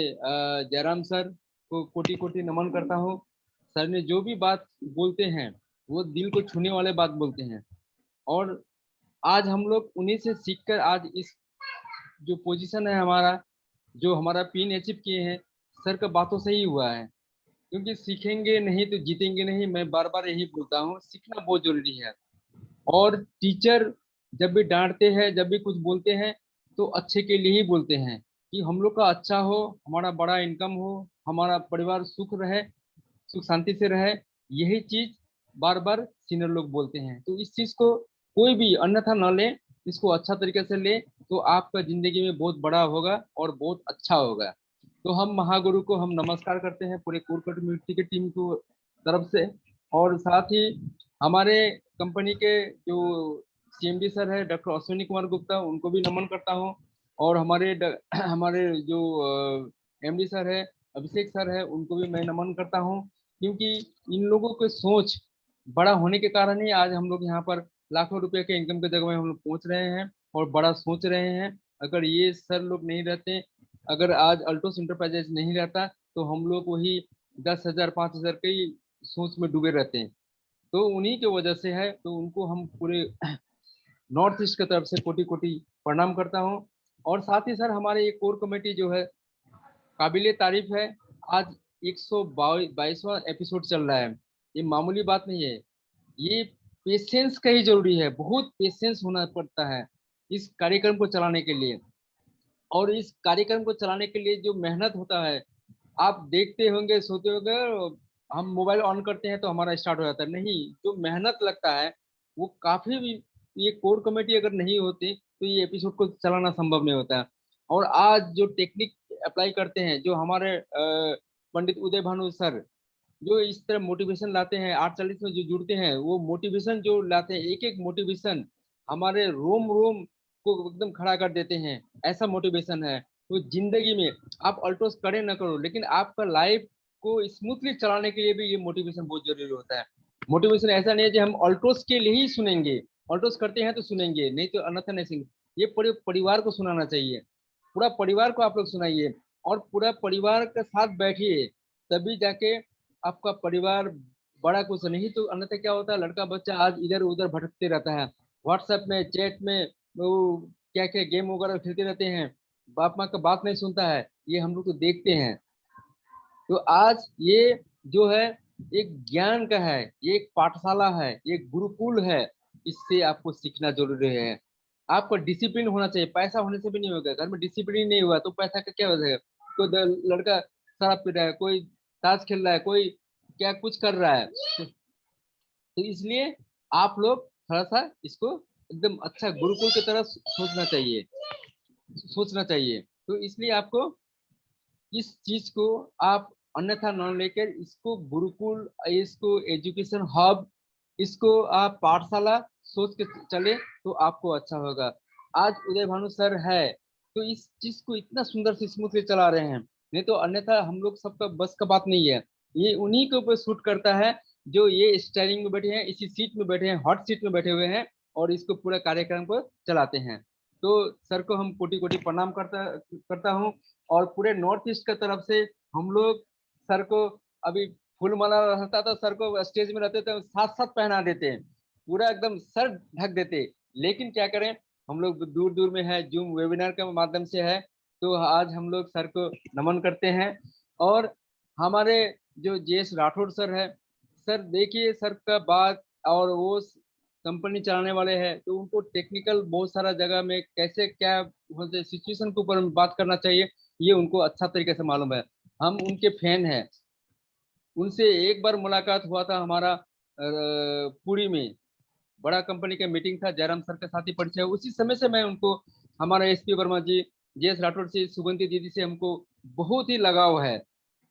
जयराम सर को कोटि कोटि नमन करता हूँ। सर ने जो भी बात बोलते हैं वो दिल को छूने वाले बात बोलते हैं, और आज हम लोग उन्हीं से सीखकर आज इस जो पोजीशन है हमारा, जो हमारा पिन अचीव किए हैं, सर का बातों से ही हुआ है। क्योंकि सीखेंगे नहीं तो जीतेंगे नहीं, मैं बार बार यही बोलता हूँ, सीखना बहुत जरूरी है। और टीचर जब भी डांटते हैं, जब भी कुछ बोलते हैं तो अच्छे के लिए ही बोलते हैं कि हम लोग का अच्छा हो, हमारा बड़ा इनकम हो, हमारा परिवार सुख रहे, सुख शांति से रहे, यही चीज बार बार सीनियर लोग बोलते हैं। तो इस चीज को कोई भी अन्यथा न ले, इसको अच्छा तरीके से ले तो आपका जिंदगी में बहुत बड़ा होगा और बहुत अच्छा होगा। तो हम महागुरु को हम नमस्कार करते हैं पूरे कोर कम्युनिटी की टीम को तरफ से, और साथ ही हमारे कंपनी के जो सीएमडी सर है डॉक्टर अश्विनी कुमार गुप्ता, उनको भी नमन करता हूँ। और हमारे जो एमडी सर है अभिषेक सर है, उनको भी मैं नमन करता हूँ, क्योंकि इन लोगों के सोच बड़ा होने के कारण ही आज हम लोग यहाँ पर लाखों रुपए के इनकम के जगह में हम लोग पहुंच रहे हैं और बड़ा सोच रहे हैं। अगर ये सर लोग नहीं रहते, अगर आज अल्टोस इंटरप्राइजेज नहीं रहता, तो हम लोग वही 10,000 5,000 के ही सोच में डूबे रहते हैं। तो उन्हीं की वजह से है, तो उनको हम पूरे नॉर्थ ईस्ट की तरफ से कोटि कोटि प्रणाम करता हूँ। और साथ ही सर हमारे ये कोर कमेटी जो है काबिले तारीफ है। आज 122वां एपिसोड चल रहा है, ये मामूली बात नहीं है। ये पेशेंस का ही जरूरी है, बहुत पेशेंस होना पड़ता है इस कार्यक्रम को चलाने के लिए। और इस कार्यक्रम को चलाने के लिए जो मेहनत होता है, आप देखते होंगे, सोते होंगे हम मोबाइल ऑन करते हैं तो हमारा स्टार्ट हो जाता है, नहीं, जो मेहनत लगता है वो काफी भी। ये कोर कमेटी अगर नहीं होती तो ये एपिसोड को चलाना संभव नहीं होता। और आज जो टेक्निक अप्लाई करते हैं, जो हमारे पंडित उदय भानु सर जो इस तरह मोटिवेशन लाते हैं, 8:40 में जो जुड़ते हैं, वो मोटिवेशन जो लाते हैं, एक एक मोटिवेशन हमारे रोम रोम को एकदम खड़ा कर देते हैं, ऐसा मोटिवेशन है। तो जिंदगी में आप अल्टोस करें ना करो, लेकिन आपका लाइफ को स्मूथली चलाने के लिए भी ये मोटिवेशन बहुत जरूरी होता है। मोटिवेशन ऐसा नहीं है कि हम अल्टोस के लिए ही सुनेंगे, अल्टोस करते हैं तो सुनेंगे, नहीं तो अन्यथा नहीं सुनेंगे। ये पूरे परिवार को सुनाना चाहिए, पूरा परिवार को आप लोग सुनाइए और पूरा परिवार के साथ बैठिए, तभी जाके आपका परिवार बड़ा कुछ नहीं। तो अन्यथा क्या होता है, लड़का बच्चा आज इधर उधर भटकते रहता है, व्हाट्सएप में चैट में वो क्या क्या गेम वगैरह खेलते रहते हैं, बाप माँ का बात नहीं सुनता है, ये हम लोग तो देखते हैं। तो आज ये जो है एक ज्ञान का है, ये एक पाठशाला है, ये गुरुकुल है, इससे आपको सीखना जरूरी है। आपको डिसिप्लिन होना चाहिए, पैसा होने से भी नहीं होगा। घर में डिसिप्लिन नहीं हुआ तो पैसा का क्या हो जाएगा। तो लड़का शराब पी रहा है, कोई ताश खेल रहा है, कोई क्या कुछ कर रहा है। तो इसलिए आप लोग थोड़ा सा इसको एकदम अच्छा गुरुकुल की तरह सोचना चाहिए। तो इसलिए आपको इस चीज को आप अन्यथा न लेकर इसको गुरुकुल, इसको एजुकेशन हब, इसको आप पाठशाला सोच के चले तो आपको अच्छा होगा। आज उदय भानु सर है तो इस चीज को इतना सुंदर से स्मूथली चला रहे हैं, नहीं तो अन्यथा हम लोग सबका बस का बात नहीं है। ये उन्हीं के ऊपर शूट करता है जो ये स्टेयरिंग में बैठे हैं, इसी सीट में बैठे हैं, हॉट सीट में बैठे हुए हैं और इसको पूरा कार्यक्रम को चलाते हैं। तो सर को हम कोटि कोटि प्रणाम करता हूँ। और पूरे नॉर्थ ईस्ट की तरफ से हम लोग सर को, अभी फूल माला रहता था सर को स्टेज में रहते थे साथ साथ पहना देते हैं, पूरा एकदम सर ढक देते। लेकिन क्या करें, हम लोग दूर दूर में है, जूम वेबिनार के माध्यम से है, तो आज हम लोग सर को नमन करते हैं। और हमारे जो जेएस राठौड़ सर है, सर देखिए सर का बात, और वो कंपनी चलाने वाले हैं तो उनको टेक्निकल बहुत सारा जगह में कैसे क्या सिचुएशन के ऊपर बात करना चाहिए ये उनको अच्छा तरीके से मालूम है। हम उनके फैन हैं। उनसे एक बार मुलाकात हुआ था हमारा पुरी में, बड़ा कंपनी का मीटिंग था, जयराम सर के साथ ही परिचय। उसी समय से मैं उनको, हमारा एसपी वर्मा जी, जेएस राठौड़ से, सुगंधी दीदी से हमको बहुत ही लगाव है।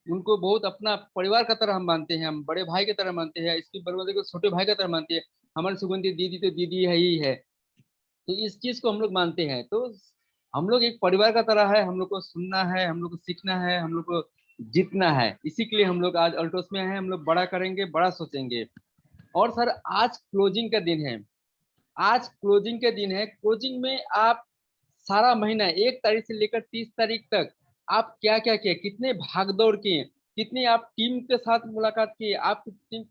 उनको बहुत अपना परिवार का तरह हम मानते हैं, हम बड़े भाई की तरह मानते हैं, एसपी वर्मा जी को छोटे भाई की तरह मानते हैं। हमारी सुगंधी दीदी तो दीदी है ही है, तो इस चीज को हम लोग मानते हैं। तो हम लोग एक परिवार का तरह है, हम लोग को सुनना है, हम लोग को सीखना है, हम लोग को जीतना है। इसी के लिए हम लोग आज अल्टोस में हैं, हम लोग बड़ा करेंगे, बड़ा सोचेंगे। और सर आज क्लोजिंग का दिन है, आज क्लोजिंग के दिन है। क्लोजिंग में आप सारा महीना 1 तारीख से लेकर 30 तारीख तक आप क्या क्या किए, कितने भागदौड़ किए, कितनी आप टीम के साथ मुलाकात किए, आप टीम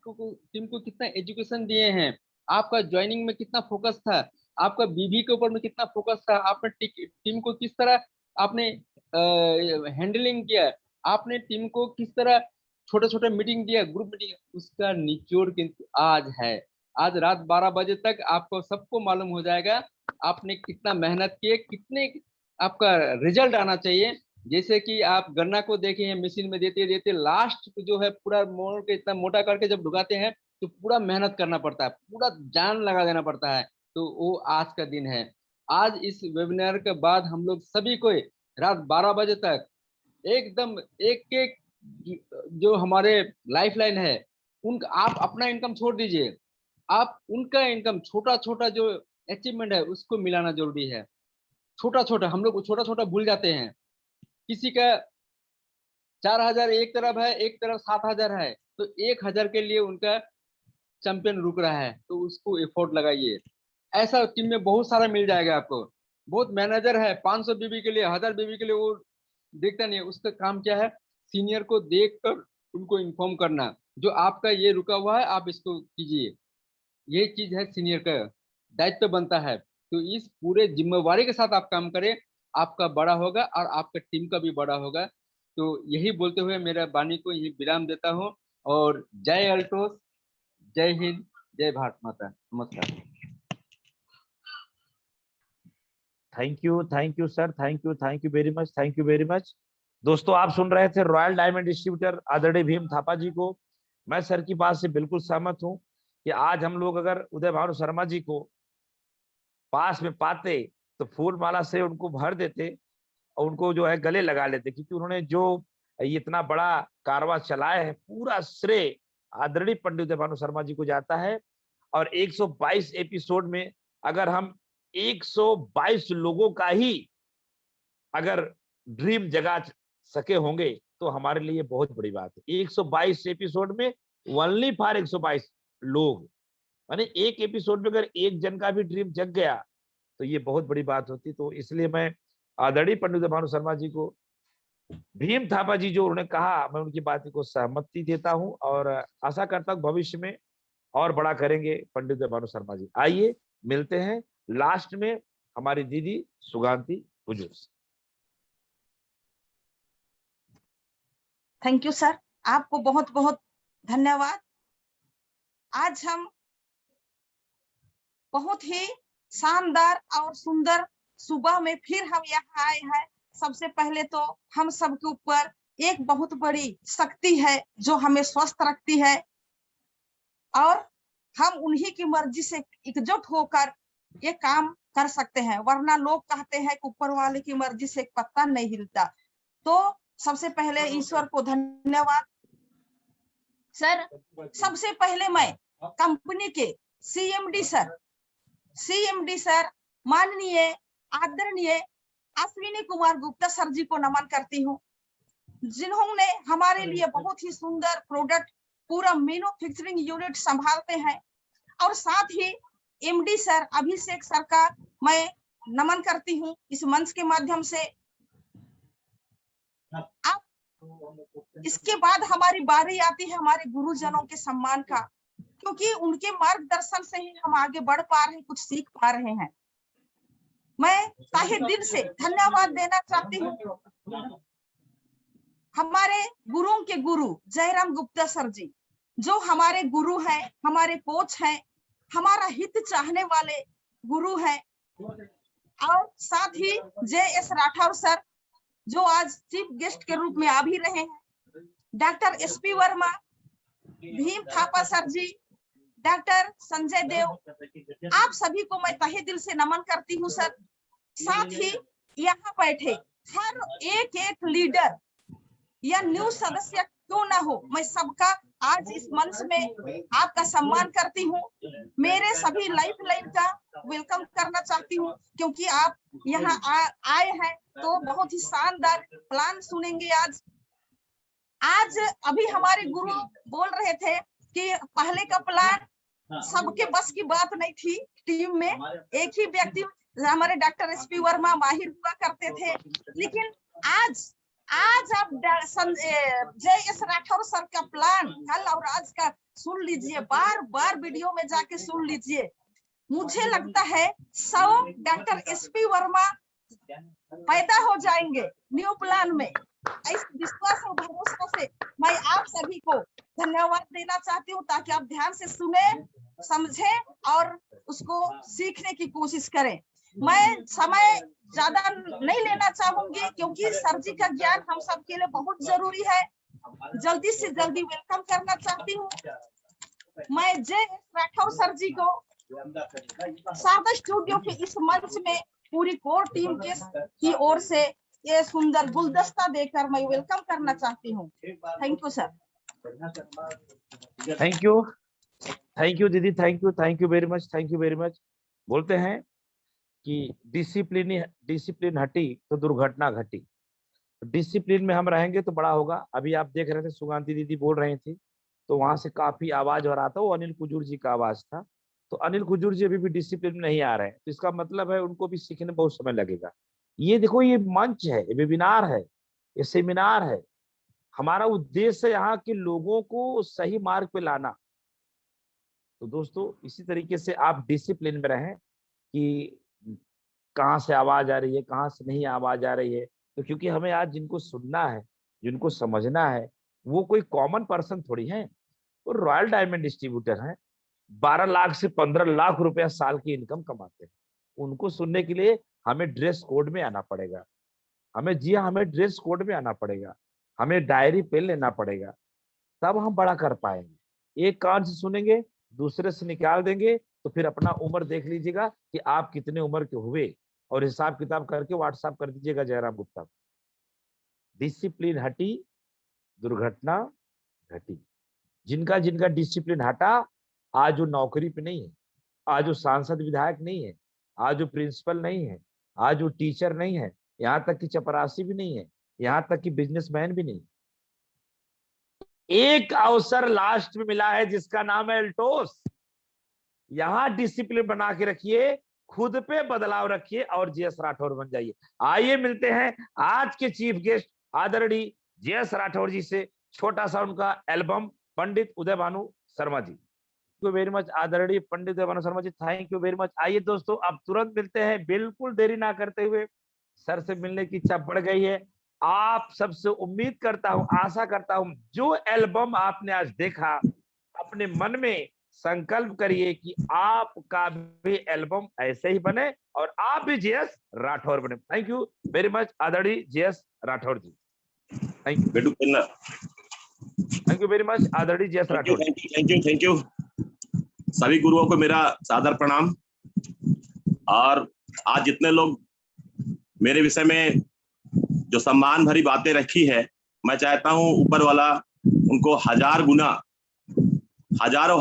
को कितना एजुकेशन दिए हैं, आपका ज्वाइनिंग में कितना फोकस था, आपका बीबी के ऊपर में कितना फोकस था, आपने टीम को किस तरह आपने हैंडलिंग किया, आपने टीम को किस तरह छोटे छोटे मीटिंग दिया, ग्रुप मीटिंग, उसका निचोड़ किंतु आज है। आज रात 12 बजे तक आपको सबको मालूम हो जाएगा आपने कितना मेहनत किए, कितने आपका रिजल्ट आना चाहिए। जैसे कि आप गन्ना को देखें मशीन में देते देते लास्ट जो है पूरा मोड़ के इतना मोटा करके जब ढुकाते हैं तो पूरा मेहनत करना पड़ता है, पूरा जान लगा देना पड़ता है। तो वो आज का दिन है। आज इस वेबिनार के बाद हम लोग सभी को रात 12 बजे तक एकदम एक एक जो हमारे लाइफलाइन है उन, आप अपना इनकम छोड़ दीजिए, आप उनका इनकम छोटा छोटा जो अचीवमेंट है उसको मिलाना जरूरी है। छोटा छोटा हम लोग छोटा छोटा भूल जाते हैं। किसी का 4000 एक तरफ है, एक तरफ 7000 है, तो 1000 के लिए उनका चैंपियन रुक रहा है, तो उसको एफोर्ट लगाइए। ऐसा टीम में बहुत सारा मिल जाएगा आपको। बहुत मैनेजर है 500 बीबी के लिए, 1000 बीबी के लिए, वो देखता नहीं है, उसका काम क्या है, सीनियर को देखकर उनको इन्फॉर्म करना, जो आपका ये रुका हुआ है आप इसको कीजिए। ये चीज है सीनियर का दायित्व बनता है। तो इस पूरे जिम्मेवारी के साथ आप काम करें, आपका बड़ा होगा और आपका टीम का भी बड़ा होगा। तो यही बोलते हुए मेरा वाणी को यही विराम देता हूँ। और जय अल्टोस, जय हिंद, जय भारत माता। नमस्कार। Thank you sir, thank you very much, thank you very much. दोस्तों आप सुन रहे थे रॉयल डायमंड डिस्ट्रीब्यूटर आदरणीय भीम थापा जी को। मैं सर की बात से बिल्कुल सहमत हूं कि आज हम लोग अगर उदय भानु शर्मा जी को पास में पाते तो फूल माला से उनको भर देते और उनको जो है गले लगा लेते, क्योंकि उन्होंने जो इतना बड़ा कारवा चलाया है पूरा श्रेय आदरणीय पंडित उदय भानु शर्मा जी को जाता है। और 122 एपिसोड में अगर हम 122 लोगों का ही अगर ड्रीम जगा सके होंगे तो हमारे लिए बहुत बड़ी बात है। 122 एपिसोड में ओनली फॉर 122 लोग, माने एक एपिसोड में अगर एक जन का भी ड्रीम जग गया तो ये बहुत बड़ी बात होती। तो इसलिए मैं आदरणीय पंडित भानु शर्मा जी को, भीम थापा जी जो उन्होंने कहा, मैं उनकी बात को सहमति देता हूं और आशा करता हूं भविष्य में और बड़ा करेंगे पंडित भानु शर्मा जी। आइए मिलते हैं लास्ट में हमारी दीदी सुगांती हुजूर से। थैंक यू सर, आपको बहुत बहुत धन्यवाद। आज हम बहुत ही शानदार और सुंदर सुबह में फिर हम यहाँ आए हैं। सबसे पहले तो हम सबके ऊपर एक बहुत बड़ी शक्ति है जो हमें स्वस्थ रखती है और हम उन्हीं की मर्जी से एकजुट होकर ये काम कर सकते हैं, वरना लोग कहते हैं कि ऊपर वाले की मर्जी से एक पत्ता नहीं हिलता। तो सबसे पहले ईश्वर को धन्यवाद सर। सबसे पहले मैं कंपनी के सीएमडी सर माननीय आदरणीय अश्विनी कुमार गुप्ता सर जी को नमन करती हूँ, जिन्होंने हमारे लिए बहुत ही सुंदर प्रोडक्ट पूरा मैन्युफैक्चरिंग यूनिट संभालते हैं। और साथ ही एमडी सर अभिषेक सर का मैं नमन करती हूँ इस मंच के माध्यम से। अब इसके बाद हमारी बारी आती है हमारे गुरुजनों के सम्मान का, क्योंकि उनके मार्गदर्शन से ही हम आगे बढ़ पा रहे हैं, कुछ सीख पा रहे हैं। मैं तहे दिल से धन्यवाद देना चाहती हूँ हमारे गुरुओं के गुरु जयराम गुप्ता सर जी, जो हमारे गुरु हैं, हमारे कोच हैं, हमारा हित चाहने वाले गुरु हैं। और साथ ही JS राठौर सर, जो आज चीफ गेस्ट के रूप में आ भी रहे हैं, doctor SP Verma, Bhim Thapa sir ji, doctor Sanjay Dev, आप सभी को मैं तहे दिल से नमन करती हूँ सर। साथ ही यहाँ बैठे हर एक लीडर या न्यू सदस्य क्यों ना हो, मैं सबका आज इस मंच में आपका सम्मान करती हूँ। मेरे सभी लाइफ का वेलकम करना चाहती हूँ, क्योंकि आप यहाँ आए हैं तो बहुत ही शानदार प्लान सुनेंगे आज अभी हमारे गुरु बोल रहे थे कि पहले का प्लान सबके बस की बात नहीं थी। टीम में एक ही व्यक्ति हमारे डॉक्टर SP वर्मा माहिर हुआ करते थे, लेकिन आज आप JS राठौर सर का प्लान कल और आज का सुन लीजिए, बार वीडियो में जाके सुन लीजिए। मुझे लगता है 100 डॉक्टर SP वर्मा पैदा हो जाएंगे न्यू प्लान में। इस विश्वास और भरोसा से मैं आप सभी को धन्यवाद देना चाहती हूँ, ताकि आप ध्यान से सुने, समझे और उसको सीखने की कोशिश करें। मैं समय ज्यादा नहीं लेना चाहूंगी, क्योंकि सर जी का ज्ञान हम सबके लिए बहुत जरूरी है। जल्दी से जल्दी वेलकम करना चाहती हूँ मैं JS राठौर सर जी को शारदा स्टूडियो के इस मंच में पूरी कोर टीम की ओर से ये सुंदर गुलदस्ता देकर मैं वेलकम करना चाहती हूँ। Thank you sir. Thank you दीदी, थैंक यू वेरी मच। बोलते हैं कि डिसिप्लिन हटी तो दुर्घटना घटी। डिसिप्लिन में हम रहेंगे तो बड़ा होगा। अभी आप देख रहे थे सुगांती दीदी बोल रही थी, तो वहां से काफी आवाज हो रहा था, वो अनिल कुजूर जी का आवाज था। तो अनिल कुजूर जी अभी भी डिसिप्लिन में नहीं आ रहे हैं, तो इसका मतलब है उनको भी सीखने में बहुत समय लगेगा। ये देखो, ये मंच है, ये वेबिनार है, ये सेमिनार है। हमारा उद्देश्य है यहाँ के लोगों को सही मार्ग पे लाना। तो दोस्तों, इसी तरीके से आप डिसिप्लिन में रहें कि कहाँ से आवाज आ रही है, कहाँ से नहीं आवाज आ रही है। तो क्योंकि हमें आज जिनको सुनना है, जिनको समझना है, वो कोई कॉमन पर्सन थोड़ी है, वो रॉयल डायमंड डिस्ट्रीब्यूटर हैं। 12 लाख से 15 लाख रुपया साल की इनकम कमाते हैं। उनको सुनने के लिए हमें ड्रेस कोड में आना पड़ेगा। हमें ड्रेस कोड में आना पड़ेगा, हमें डायरी पेन लेना पड़ेगा, तब हम बड़ा कर पाएंगे। एक कान से सुनेंगे, दूसरे से निकाल देंगे, तो फिर अपना उम्र देख लीजिएगा कि आप कितने उम्र के हुए, और हिसाब किताब करके व्हाट्सएप कर दीजिएगा जयराम गुप्ता। डिसिप्लिन हटी, दुर्घटना घटी। जिनका डिसिप्लिन हटा, आज वो नौकरी पे नहीं है, आज वो सांसद विधायक नहीं है, आज वो प्रिंसिपल नहीं है, आज वो टीचर नहीं है, यहाँ तक कि चपरासी भी नहीं है, यहाँ तक कि बिजनेसमैन भी नहीं। एक अवसर लास्ट में मिला है जिसका नाम है एल्टोस। यहाँ डिसिप्लिन बना के रखिए, खुद पे बदलाव रखिए और JS राठौर बन जाइए। आइए मिलते हैं आज के चीफ गेस्ट आदरणीय JS राठौर जी से। छोटा सा उनका album, Pandit Uday Bhanu Sharma ji. Thank you very much आदरणीय Pandit Uday Bhanu Sharma ji, thank you very much. आइए दोस्तों, अब तुरंत मिलते हैं, बिल्कुल देरी ना करते हुए। सर से मिलने की इच्छा बढ़ गई है। आप सबसे उम्मीद करता हूं, आशा करता हूं, जो एल्बम आपने आज देखा, अपने मन में संकल्प करिए कि आपका भी एल्बम ऐसे ही बने और आप भी JS राठौर बने। थैंक यू वेरी मच आदरणीय JS Rathore ji. Thank you very much आदरणीय JS राठौर। Thank you. सभी गुरुओं को मेरा सादर प्रणाम। और आज जितने लोग मेरे विषय में जो सम्मान भरी बातें रखी है, मैं चाहता हूं ऊपर वाला उनको हजारों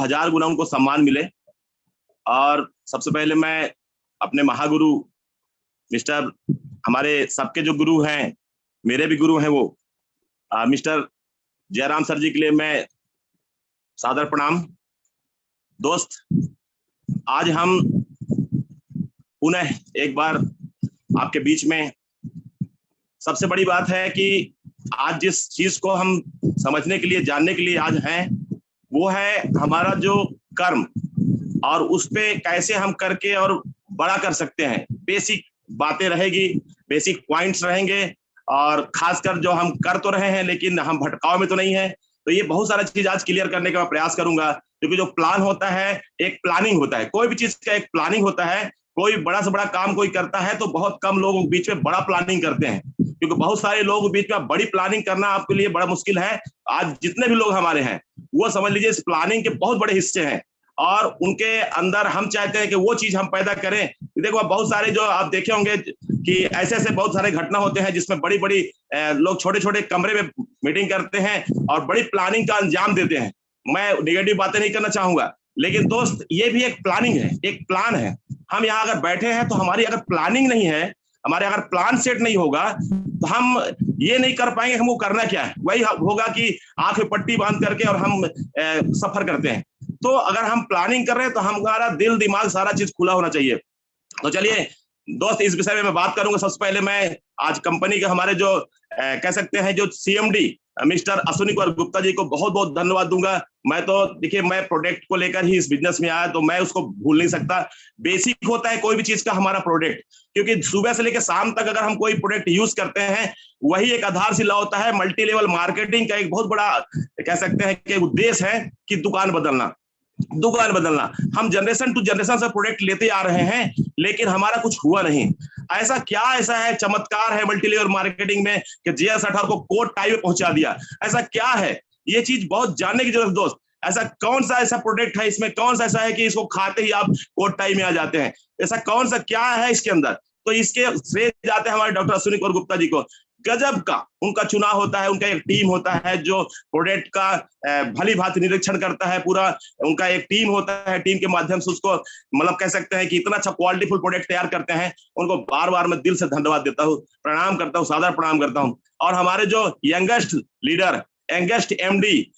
हजार गुना उनको सम्मान मिले। और सबसे पहले मैं अपने महागुरु मिस्टर, हमारे सबके जो गुरु हैं, मेरे भी गुरु हैं वो मिस्टर जयराम सर जी के लिए मैं सादर प्रणाम। दोस्त, आज हम पुनः एक बार आपके बीच में, सबसे बड़ी बात है कि आज जिस चीज को हम समझने के लिए, जानने के लिए आज हैं, वो है हमारा जो कर्म, और उस पे कैसे हम करके और बड़ा कर सकते हैं। बेसिक बातें रहेगी, बेसिक पॉइंट्स रहेंगे, और खासकर जो हम कर तो रहे हैं लेकिन हम भटकाव में तो नहीं है, तो ये बहुत सारा चीज आज क्लियर करने का मैं प्रयास करूंगा। क्योंकि जो प्लान होता है, एक प्लानिंग होता है, कोई भी चीज का एक प्लानिंग होता है। कोई बड़ा से बड़ा काम कोई करता है तो बहुत कम लोगों के बीच में बड़ा प्लानिंग करते हैं, क्योंकि बहुत सारे लोगों के बीच में बड़ी प्लानिंग करना आपके लिए बड़ा मुश्किल है। आज जितने भी लोग हमारे हैं वो समझ लीजिए इस प्लानिंग के बहुत बड़े हिस्से हैं, और उनके अंदर हम चाहते हैं कि वो चीज हम पैदा करें। देखो बहुत सारे जो आप देखे होंगे कि ऐसे ऐसे बहुत सारे घटना होते हैं जिसमें बड़ी बड़ी लोग छोटे छोटे कमरे में मीटिंग करते हैं और बड़ी प्लानिंग का अंजाम देते हैं। मैं नेगेटिव बातें नहीं करना चाहूंगा, लेकिन दोस्त ये भी एक प्लानिंग है, एक प्लान है। हम यहाँ अगर बैठे हैं तो हमारी अगर प्लानिंग नहीं है, हमारे अगर प्लान सेट नहीं होगा, तो हम ये नहीं कर पाएंगे हमको करना क्या है। वही होगा कि आंख में पट्टी बांध करके और हम सफर करते हैं। तो अगर हम प्लानिंग कर रहे हैं तो हमारा दिल दिमाग सारा चीज खुला होना चाहिए। तो चलिए दोस्त, इस विषय में मैं बात करूंगा। सबसे पहले मैं आज कंपनी के हमारे जो कह सकते हैं जो CMD मिस्टर अश्विनी कुमार गुप्ता जी को बहुत बहुत धन्यवाद दूंगा। मैं तो देखिए, मैं प्रोडक्ट को लेकर ही इस बिजनेस में आया, तो मैं उसको भूल नहीं सकता। बेसिक होता है कोई भी चीज का हमारा प्रोडक्ट, क्योंकि सुबह से लेकर शाम तक अगर हम कोई प्रोडक्ट यूज करते हैं, वही एक आधारशिला होता है। मल्टी लेवल मार्केटिंग का एक बहुत बड़ा कह सकते हैं कि उद्देश्य है कि दुकान बदलना। हम जनरेशन टू जनरेशन से प्रोडक्ट लेते आ रहे हैं, लेकिन हमारा कुछ हुआ नहीं। ऐसा क्या है चमत्कार है मल्टी लेवल मार्केटिंग में कि JS 18 को कोट टाई में पहुंचा दिया? ऐसा क्या है? ये चीज बहुत जानने की जरूरत दोस्त। ऐसा कौन सा ऐसा प्रोडक्ट है, इसमें कौन सा ऐसा है कि इसको खाते ही आप कोट टाई में आ जाते हैं? ऐसा कौन सा क्या है इसके अंदर? तो इसके श्रेय जाते हैं हमारे डॉक्टर अश्विनी कुमार गुप्ता जी को। गजब का उनका चुनाव होता है, उनका एक टीम होता है जो प्रोडक्ट का भली भांति निरीक्षण करता है। पूरा उनका एक टीम होता है, टीम के माध्यम से उसको मतलब कह सकते हैं कि इतना अच्छा क्वालिटीफुल प्रोडक्ट तैयार करते हैं। उनको बार बार मैं दिल से धन्यवाद देता हूँ, प्रणाम करता हूँ, सादर प्रणाम करता हूँ। और हमारे जो यंगेस्ट लीडर, यंगेस्ट MD